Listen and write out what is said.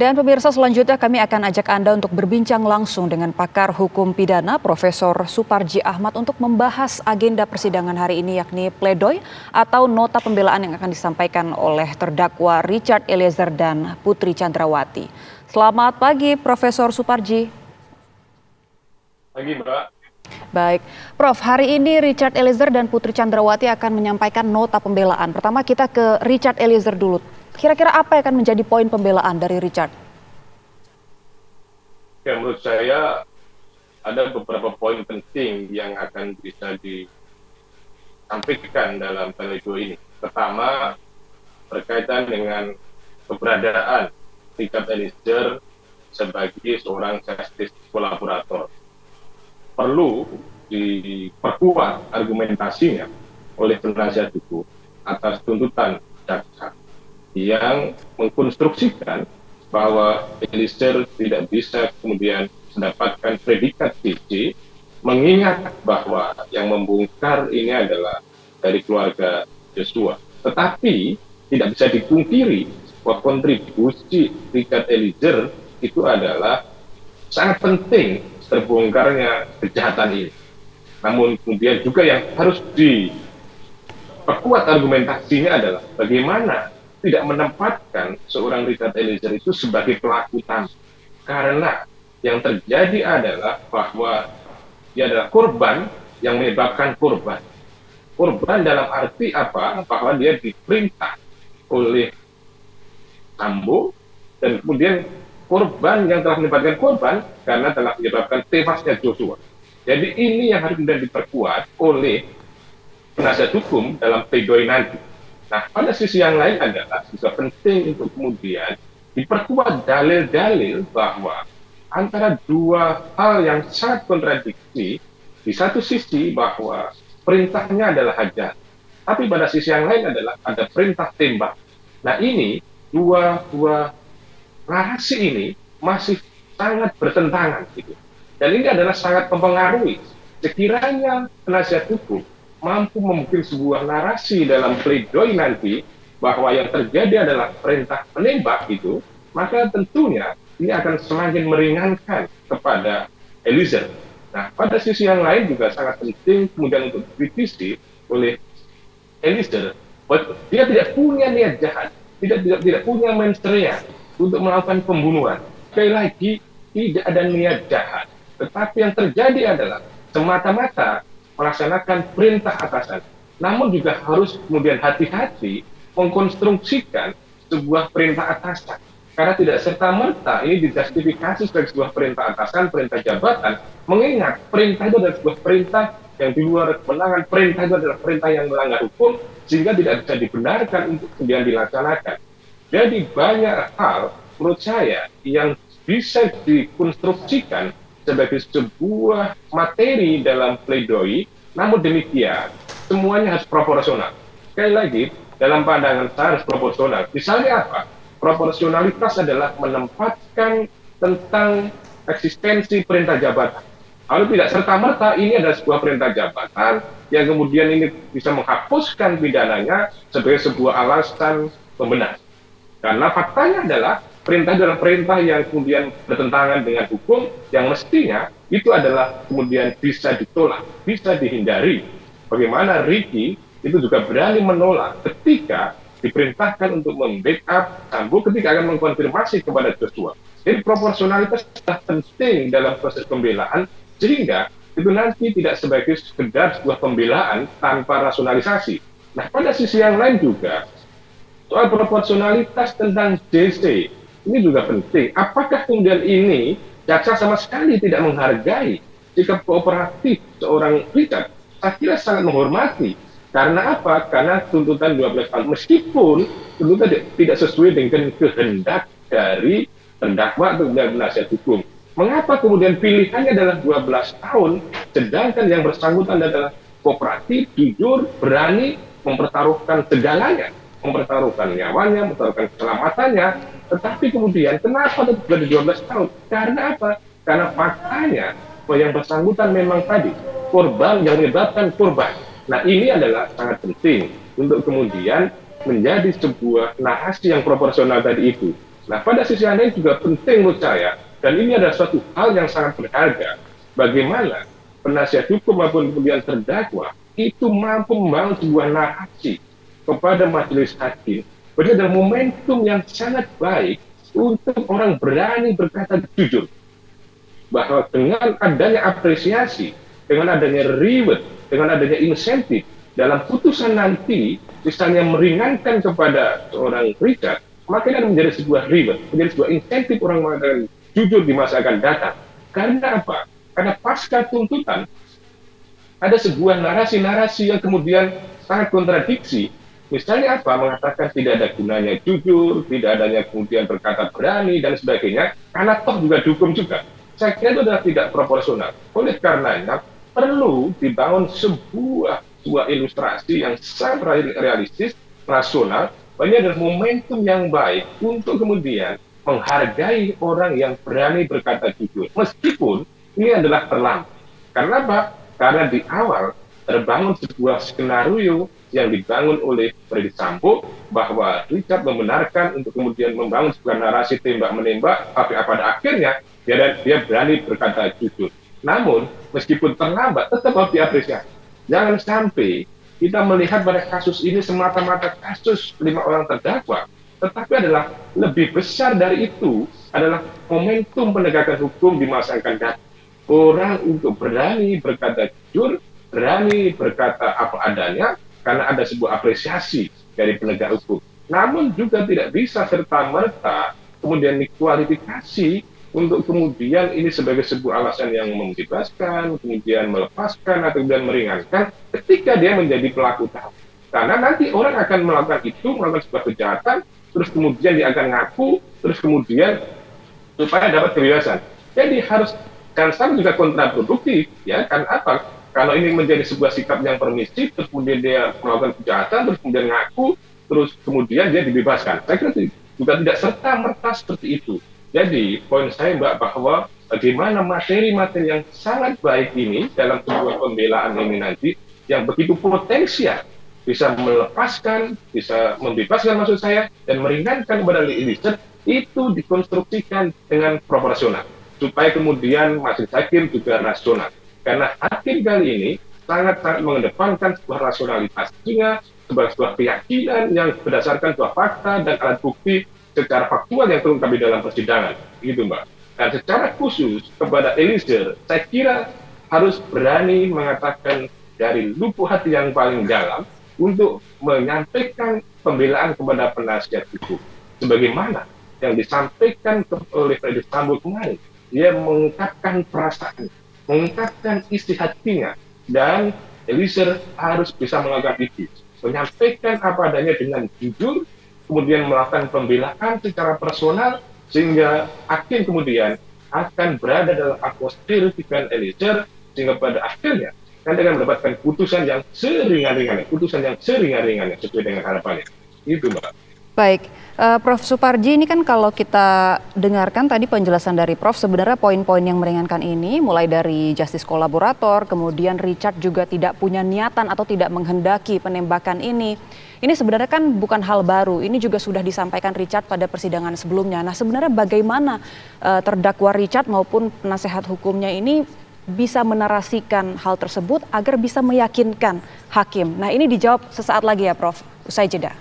Dan pemirsa, selanjutnya kami akan ajak Anda untuk berbincang langsung dengan pakar hukum pidana Profesor Suparji Ahmad untuk membahas agenda persidangan hari ini, yakni pledoi atau nota pembelaan yang akan disampaikan oleh terdakwa Richard Eliezer dan Putri Chandrawati. Selamat pagi Profesor Suparji. Pagi, Mbak. Baik, Prof, hari ini Richard Eliezer dan Putri Chandrawati akan menyampaikan nota pembelaan. Pertama kita ke Richard Eliezer dulu. Kira-kira apa yang akan menjadi poin pembelaan dari Richard? Ya, menurut saya ada beberapa poin penting yang akan bisa disampaikan dalam pledoi ini. Pertama, berkaitan dengan keberadaan Richard Eliezer sebagai seorang justice kolaborator. Perlu diperkuat argumentasinya oleh penasihat hukum atas tuntutan jaksa yang mengkonstruksikan bahwa Eliezer tidak bisa kemudian mendapatkan predikat CC, mengingat bahwa yang membongkar ini adalah dari keluarga Joshua. Tetapi tidak bisa dipungkiri bahwa kontribusi Richard Eliezer itu adalah sangat penting terbongkarnya kejahatan ini. Namun kemudian juga yang harus diperkuat argumentasinya adalah bagaimana tidak menempatkan seorang Richard Eliezer itu sebagai pelaku utama. Karena yang terjadi adalah bahwa dia adalah korban yang menyebabkan korban. Korban dalam arti apa? Bahwa dia diperintah oleh Sambo dan kemudian korban yang telah menyebabkan korban karena telah menyebabkan tewasnya Joshua. Jadi ini yang harus kemudian diperkuat oleh penasihat hukum dalam pledoi nanti. Nah, pada sisi yang lain adalah juga penting untuk kemudian diperkuat dalil-dalil bahwa antara dua hal yang sangat kontradiksi, di satu sisi bahwa perintahnya adalah hajar, tapi pada sisi yang lain adalah ada perintah tembak. Nah, ini dua narasi ini masih sangat bertentangan gitu. Dan ini adalah sangat mempengaruhi. Sekiranya penasihat hukum mampu membuat sebuah narasi dalam pledoi nanti bahwa yang terjadi adalah perintah menembak itu, maka tentunya ini akan semakin meringankan kepada Eliezer. Nah, pada sisi yang lain juga sangat penting kemudian untuk dikritisi oleh Eliezer bahwa dia tidak punya niat jahat, tidak punya mens rea untuk melakukan pembunuhan. Sekali lagi, tidak ada niat jahat. Tetapi yang terjadi adalah semata-mata melaksanakan perintah atasan. Namun juga harus kemudian hati-hati mengkonstruksikan sebuah perintah atasan. Karena tidak serta-merta ini dijustifikasi sebagai sebuah perintah atasan, perintah jabatan, mengingat perintah itu adalah sebuah perintah yang di luar kewenangan, perintah itu adalah perintah yang melanggar hukum, sehingga tidak bisa dibenarkan untuk kemudian dilaksanakan. Jadi banyak hal menurut saya yang bisa dikonstruksikan sebagai sebuah materi dalam pledoi, namun demikian semuanya harus proporsional. Sekali lagi, dalam pandangan saya harus proporsional. Misalnya apa? Proporsionalitas adalah menempatkan tentang eksistensi perintah jabatan. Lalu tidak serta-merta ini adalah sebuah perintah jabatan yang kemudian ini bisa menghapuskan pidananya sebagai sebuah alasan pembenar. Karena faktanya adalah perintah adalah perintah yang kemudian bertentangan dengan hukum yang mestinya itu adalah kemudian bisa ditolak, bisa dihindari. Bagaimana Ricky itu juga berani menolak ketika diperintahkan untuk membackup Sambo ketika akan mengkonfirmasi kepada Joshua. Jadi proporsionalitas sangat penting dalam proses pembelaan sehingga itu nanti tidak sebagai sekedar sebuah pembelaan tanpa rasionalisasi. Nah, pada sisi yang lain juga soal proporsionalitas tentang JC ini juga penting. Apakah kemudian ini jaksa sama sekali tidak menghargai sikap kooperatif seorang Richard? Saya kira sangat menghormati. Karena apa? Karena tuntutan 12 tahun. Meskipun tuntutan tidak sesuai dengan kehendak dari terdakwa atau dari penasihat hukum. Mengapa kemudian pilihannya adalah 12 tahun, sedangkan yang bersangkutan adalah kooperatif, jujur, berani mempertaruhkan segalanya. Mempertaruhkan nyawanya, mempertaruhkan keselamatannya, tetapi kemudian kenapa tetap jadi 12 tahun? Karena apa? Karena faktanya bahwa yang bersangkutan memang tadi korban yang menyebabkan korban. Nah, ini adalah sangat penting untuk kemudian menjadi sebuah narasi yang proporsional tadi itu. Nah, pada sisi yang lain juga penting menurut saya, dan ini adalah suatu hal yang sangat berharga, bagaimana penasihat hukum maupun kemudian terdakwa itu mampu membangun sebuah narasi kepada majelis hakim. Berarti adalah momentum yang sangat baik untuk orang berani berkata jujur, bahwa dengan adanya apresiasi, dengan adanya reward, dengan adanya insentif dalam putusan nanti, misalnya meringankan kepada seorang Richard, maka ini akan menjadi sebuah reward, menjadi sebuah insentif orang mengatakan jujur di masa akan datang. Karena apa? Karena pasca tuntutan ada sebuah narasi-narasi yang kemudian sangat kontradiksi. Misalnya apa? Mengatakan tidak ada gunanya jujur, tidak adanya kemudian berkata berani, dan sebagainya, karena toh juga dihukum juga. Saya kira itu adalah tidak proporsional. Oleh karenanya, perlu dibangun sebuah ilustrasi yang sangat realistis, rasional, bahwa ini adalah momentum yang baik untuk kemudian menghargai orang yang berani berkata jujur. Meskipun ini adalah terlambat. Karena apa? Karena di awal terbangun sebuah skenario yang dibangun oleh Ferdy Sambo bahwa Richard membenarkan untuk kemudian membangun sebuah narasi tembak-menembak, tapi pada akhirnya dia berani berkata jujur. Namun, meskipun terlambat, tetap harus diapresiasi. Jangan sampai kita melihat pada kasus ini semata-mata kasus 5 orang terdakwa, tetapi adalah lebih besar dari itu adalah momentum penegakan hukum di masa akan datang. Orang untuk berani berkata jujur, berani berkata apa adanya, karena ada sebuah apresiasi dari penegak hukum. Namun juga tidak bisa serta-merta kemudian dikualifikasi untuk kemudian ini sebagai sebuah alasan yang membebaskan, kemudian melepaskan, atau kemudian meringankan ketika dia menjadi pelaku utama. Karena nanti orang akan melakukan sebuah kejahatan, terus kemudian dia akan ngaku, terus kemudian supaya dapat kebebasan. Jadi harus, kan sama juga kontraproduktif, ya kan apa? Kalau ini menjadi sebuah sikap yang permisif, terus kemudian dia melakukan kejahatan, terus kemudian ngaku, terus kemudian dia dibebaskan. Saya kira juga tidak serta-merta seperti itu. Jadi, poin saya Mbak, bahwa bagaimana materi-materi yang sangat baik ini dalam sebuah pembelaan ini nanti, yang begitu potensial, bisa melepaskan, bisa membebaskan maksud saya, dan meringankan kepada Eliezer, itu dikonstruksikan dengan proporsional. Supaya kemudian majelis hakim juga rasional. Karena hakim kali ini sangat-sangat mengedepankan sebuah rasionalitas, sehingga sebuah keyakinan yang berdasarkan sebuah fakta dan alat bukti secara faktual yang terungkap di dalam persidangan, gitu Mbak. Dan secara khusus kepada Eliezer, saya kira harus berani mengatakan dari lubuk hati yang paling dalam untuk menyampaikan pembelaan kepada penasihat hukum. Sebagaimana yang disampaikan oleh Ferdy Sambo kemarin, dia mengungkapkan perasaan, mengungkapkan isi hatinya, dan Eliezer harus bisa melakukan itu, menyampaikan apa adanya dengan jujur, kemudian melakukan pembelaan secara personal, sehingga hakim kemudian akan berada dalam atmosfer pikiran Eliezer, sehingga pada akhirnya nanti akan mendapatkan putusan yang seringan-ringannya, sesuai dengan harapannya. Itu Mbak. Baik, Prof. Suparji, ini kan kalau kita dengarkan tadi penjelasan dari Prof, sebenarnya poin-poin yang meringankan ini mulai dari justice kolaborator, kemudian Richard juga tidak punya niatan atau tidak menghendaki penembakan ini. Ini sebenarnya kan bukan hal baru, ini juga sudah disampaikan Richard pada persidangan sebelumnya. Nah, sebenarnya bagaimana terdakwa Richard maupun penasehat hukumnya ini bisa menarasikan hal tersebut agar bisa meyakinkan hakim? Nah, ini dijawab sesaat lagi ya Prof, usai jeda.